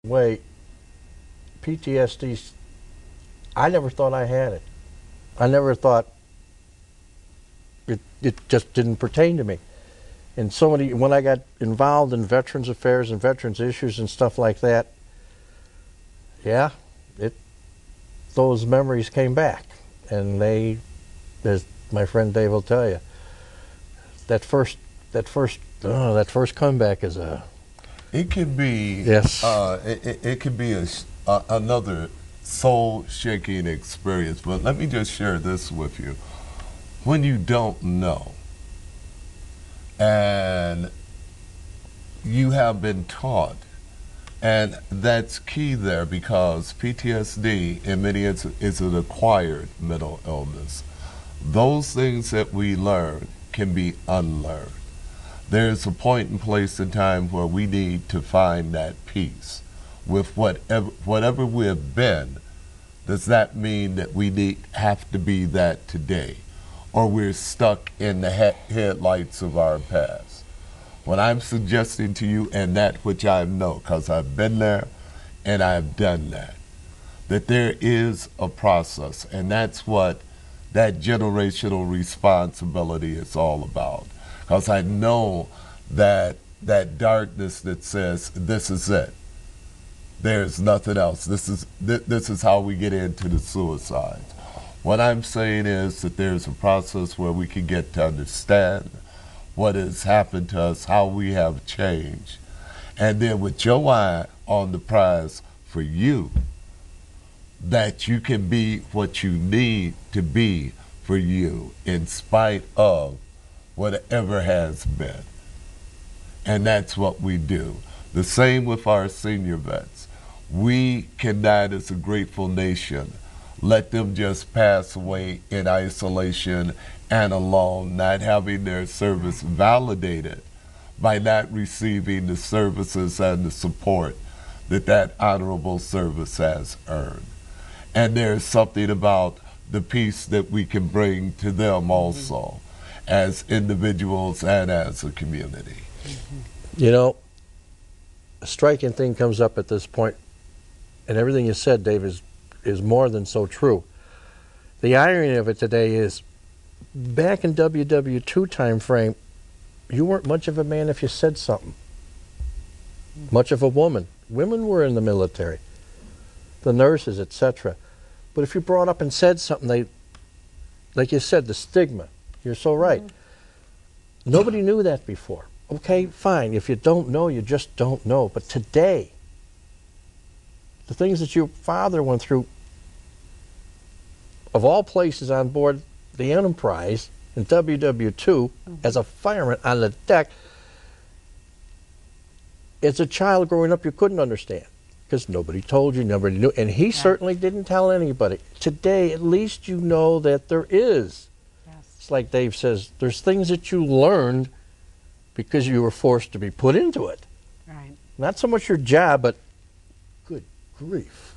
Way, PTSD, I never thought I had it. I never thought it just didn't pertain to me. And so many, when I got involved in veterans affairs and veterans issues and stuff like that, yeah, those memories came back. And they, as my friend Dave will tell you, that first comeback is a... It can be, yes. It can be another soul-shaking experience. But let me just share this with you. When you don't know, and you have been taught, and that's key there, because PTSD in many is an acquired mental illness. Those things that we learn can be unlearned. There's a point and place in time where we need to find that peace with whatever we have been. Does that mean that we have to be that today, or we're stuck in the headlights of our past? What I'm suggesting to you, and that which I know, because I've been there and I've done that there is a process, and that's what that generational responsibility is all about. Because I know that darkness that says this is it, there's nothing else. This is how we get into the suicide. What I'm saying is that there's a process where we can get to understand what has happened to us, how we have changed, and then with your eye on the prize for you, that you can be what you need to be for you in spite of whatever has been. And that's what we do. The same with our senior vets. We cannot, as a grateful nation, let them just pass away in isolation and alone, not having their service validated by not receiving the services and the support that honorable service has earned. And there's something about the peace that we can bring to them also, as individuals and as a community. You know, a striking thing comes up at this point, and everything you said, Dave, is more than so true. The irony of it today is, back in WW2 time frame, you weren't much of a man if you said something. Much of a woman. Women were in the military, the nurses, etc. But if you brought up and said something, like you said, the stigma. You're so right. Nobody knew that before. Okay, fine. If you don't know, you just don't know. But today, the things that your father went through, of all places on board the Enterprise in WW2, as a fireman on the deck, as a child growing up, you couldn't understand, because nobody told you, nobody knew, and he certainly didn't tell anybody. Today, at least you know that there is. It's like Dave says, there's things that you learned because you were forced to be put into it. Right. Not so much your job, but good grief.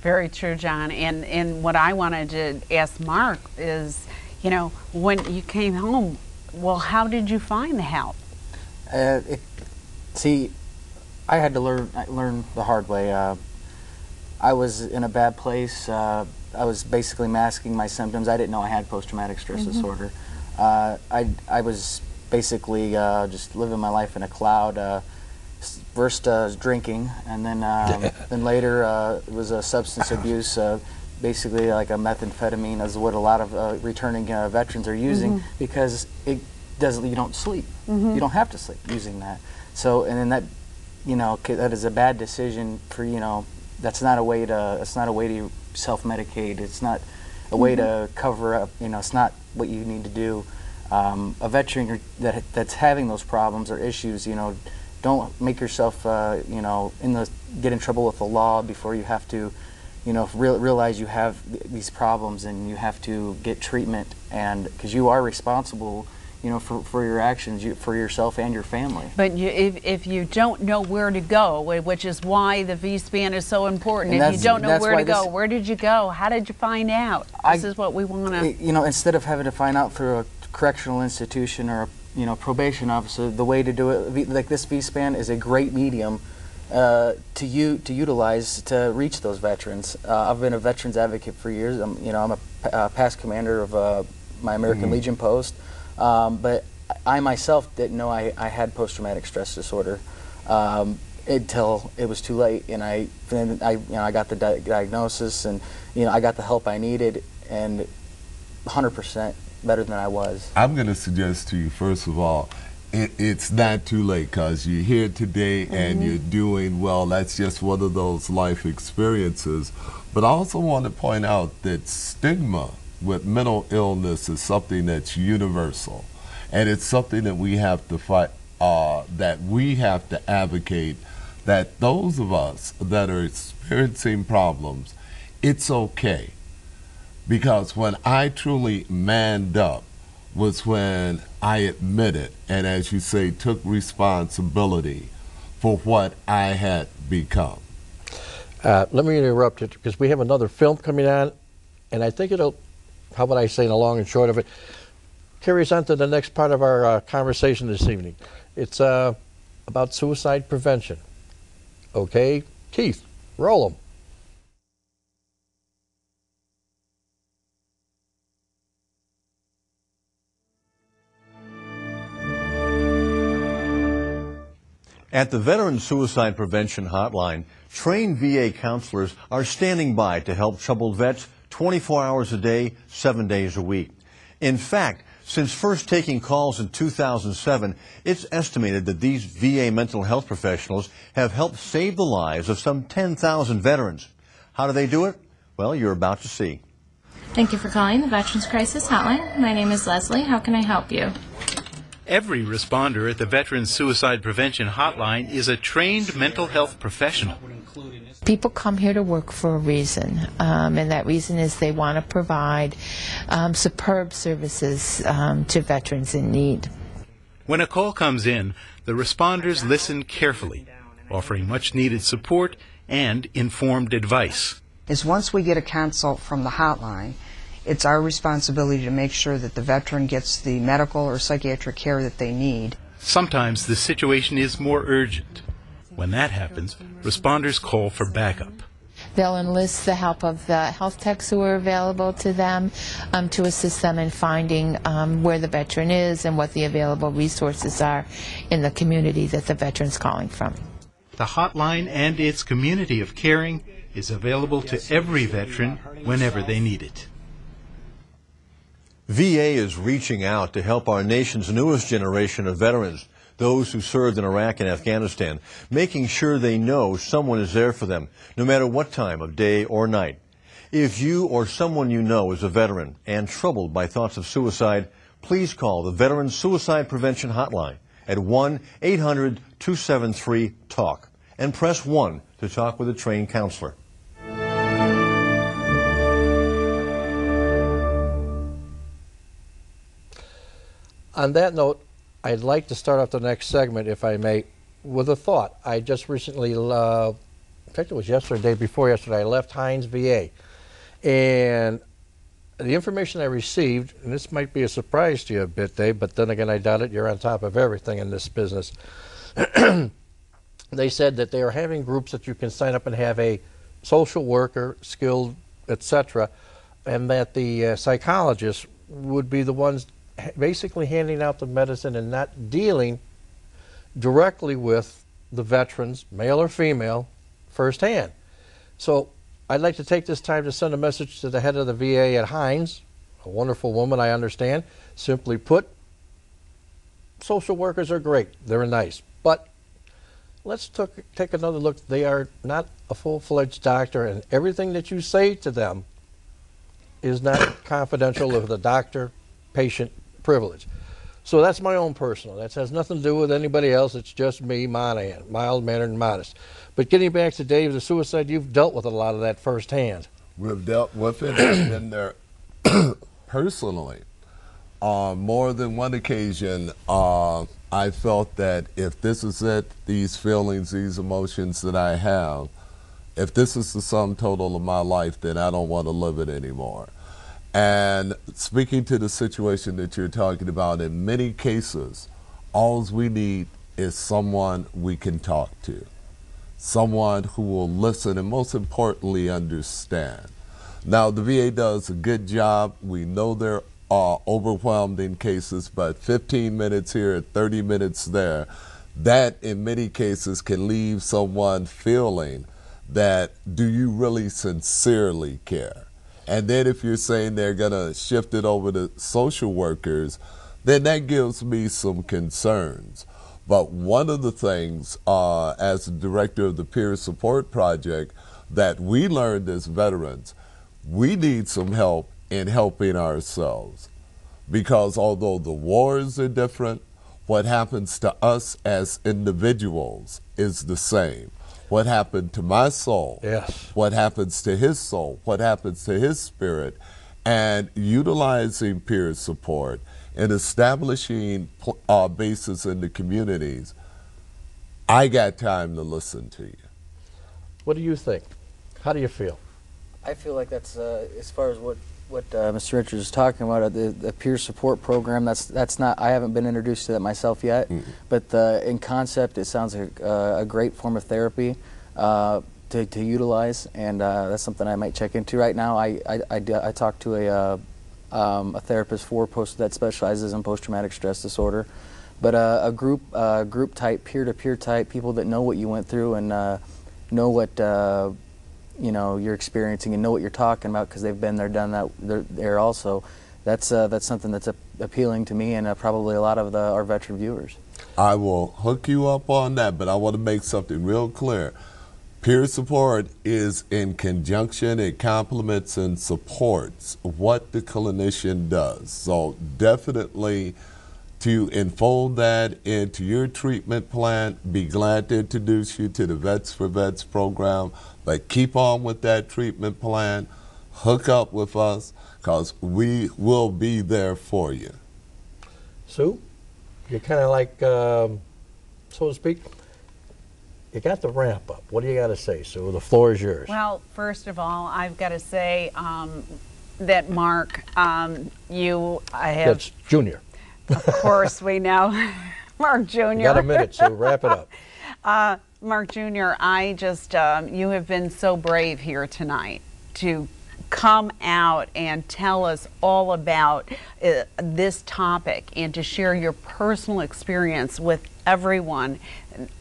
Very true, John. And what I wanted to ask Mark is, you know, when you came home, well, how did you find the help? See, I had to learn the hard way. I was in a bad place. I was basically masking my symptoms. I didn't know I had post-traumatic stress disorder. I was basically just living my life in a cloud. First drinking, and then then later it was a substance abuse. Basically, like a methamphetamine is what a lot of returning veterans are using, because it doesn't. You don't sleep. You don't have to sleep using that. So, and then that, you know, that is a bad decision for, you know. That's not a way to. It's not a way to self-medicate. It's not a way to cover up. You know, it's not what you need to do. A veteran that's having those problems or issues, you know, don't make yourself, you know, get in trouble with the law before you have to, you know, realize you have these problems and you have to get treatment, and because you are responsible, you know, for your actions, for yourself and your family. But if you don't know where to go, which is why the V-Spann is so important, if you don't know where to go, where did you go? How did you find out? This is what we want to... You know, instead of having to find out through a correctional institution or a, you know, probation officer, the way to do it, like this V-Spann is a great medium to utilize to reach those veterans. I've been a veterans advocate for years. I'm a past commander of my American Legion post, but I myself didn't know I had post-traumatic stress disorder until it was too late, and I got the diagnosis, and I got the help I needed, and 100% better than I was. I'm going to suggest to you, first of all, it's not too late, because you're here today and you're doing well. That's just one of those life experiences. But I also want to point out that stigma with mental illness is something that's universal, and it's something that we have to fight, that we have to advocate, that those of us that are experiencing problems, it's okay. Because when I truly manned up was when I admitted, and as you say, took responsibility for what I had become. Let me interrupt you, because we have another film coming on, and I think it'll, how would I say, in the long and short of it, carries on to the next part of our conversation this evening. It's about suicide prevention. Okay, Keith, roll 'em. At the Veteran Suicide Prevention Hotline, trained VA counselors are standing by to help troubled vets 24 hours a day, 7 days a week. In fact, since first taking calls in 2007, it's estimated that these VA mental health professionals have helped save the lives of some 10,000 veterans. How do they do it? Well, you're about to see. Thank you for calling the Veterans Crisis Hotline. My name is Leslie. How can I help you? Every responder at the Veterans Suicide Prevention Hotline is a trained mental health professional. People come here to work for a reason, and that reason is they want to provide superb services to veterans in need. When a call comes in, the responders listen carefully, offering much-needed support and informed advice. Once we get a consult from the hotline, it's our responsibility to make sure that the veteran gets the medical or psychiatric care that they need. Sometimes the situation is more urgent. When that happens, responders call for backup. They'll enlist the help of the health techs who are available to them to assist them in finding where the veteran is and what the available resources are in the community that the veteran's calling from. The hotline and its community of caring is available to every veteran whenever they need it. VA is reaching out to help our nation's newest generation of veterans, those who served in Iraq and Afghanistan, making sure they know someone is there for them, no matter what time of day or night. If you or someone you know is a veteran and troubled by thoughts of suicide, please call the Veterans Suicide Prevention Hotline at 1-800-273-TALK and press 1 to talk with a trained counselor. On that note, I'd like to start off the next segment, if I may, with a thought. I just recently, in fact it was yesterday, the day before yesterday, I left Hines VA. And the information I received, and this might be a surprise to you a bit, Dave, but then again I doubt it, you're on top of everything in this business. They said that they are having groups that you can sign up and have a social worker, skilled, etc., and that the psychologists would be the ones basically handing out the medicine and not dealing directly with the veterans, male or female, firsthand. So I'd like to take this time to send a message to the head of the VA at Hines, a wonderful woman, I understand. Simply put, social workers are great. They're nice. But let's take another look. They are not a full-fledged doctor, and everything that you say to them is not confidential with the doctor-patient privilege. So that's my own personal. That has nothing to do with anybody else. It's just me, Monaghan, mild-mannered and modest. But getting back to Dave, the suicide, you've dealt with a lot of that firsthand. We've dealt with it. I've been there personally. On more than one occasion, I felt that if this is it, these feelings, these emotions that I have, if this is the sum total of my life, then I don't want to live it anymore. And speaking to the situation that you're talking about, in many cases, all we need is someone we can talk to. someone who will listen and most importantly understand. Now, the VA does a good job. We know they're overwhelmed in cases, but 15 minutes here, 30 minutes there, that in many cases can leave someone feeling that, do you really sincerely care? And then if you're saying they're going to shift it over to social workers, then that gives me some concerns. But one of the things, as the director of the Peer Support Project, that we learned as veterans, we need some help in helping ourselves. Because although the wars are different, what happens to us as individuals is the same. What happened to my soul, yes. What happens to his soul, what happens to his spirit, and utilizing peer support and establishing bases in the communities, I got time to listen to you. What do you think? How do you feel? I feel like that's, as far as what Mr. Richards is talking about, the peer support program, that's not, I haven't been introduced to that myself yet, but in concept it sounds like a great form of therapy to utilize, and that's something I might check into. Right now I talked to a therapist that specializes in post-traumatic stress disorder, but a group type, peer-to-peer type, people that know what you went through and know what you know you're experiencing and know what you're talking about because they've been there, done that, they're there also. That's something that's appealing to me and probably a lot of our veteran viewers. I will hook you up on that, but I want to make something real clear. Peer support is in conjunction, it complements and supports what the clinician does. So definitely to enfold that into your treatment plan, be glad to introduce you to the Vets for Vets program, but keep on with that treatment plan, hook up with us, because we will be there for you. Sue, you're kind of like, so to speak, you got the ramp up. What do you got to say, Sue? The floor is yours. Well, first of all, I've got to say that Mark, That's Junior. Of course, we know. Mark Jr. You got a minute, so wrap it up. Mark Jr., I just, you have been so brave here tonight to come out and tell us all about this topic and to share your personal experience with everyone,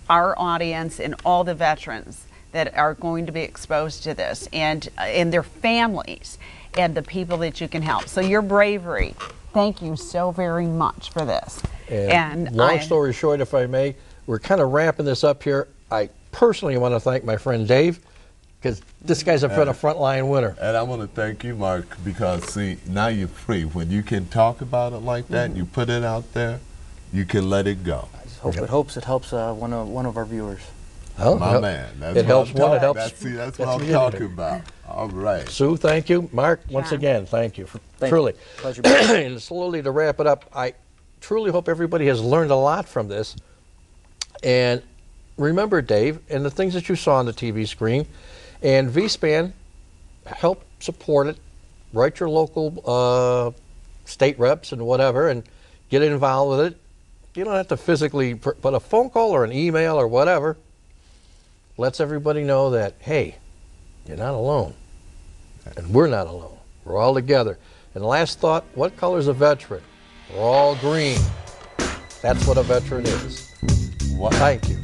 our audience and all the veterans that are going to be exposed to this and their families and the people that you can help. So your bravery, thank you so very much for this. And long story short, if I may, we're kind of ramping this up here. I personally want to thank my friend Dave, because this guy's a frontline winner. And I want to thank you, Mark, because see, now you're free. When you can talk about it like that, you put it out there, you can let it go. I just hope it helps one of our viewers. Oh, my man. That's it helps one, it helps. That's what I'm talking about. All right. Sue, thank you. Mark, once again, thank you. Truly. Pleasure. And slowly to wrap it up, I truly hope everybody has learned a lot from this. And remember, Dave, and the things that you saw on the TV screen, and V-Spann, help support it. Write your local state reps and whatever, and get involved with it. You don't have to physically, but a phone call or an email or whatever lets everybody know that, hey, you're not alone. And we're not alone. We're all together. And last thought, what color is a veteran? We're all green. That's what a veteran is. What? Thank you.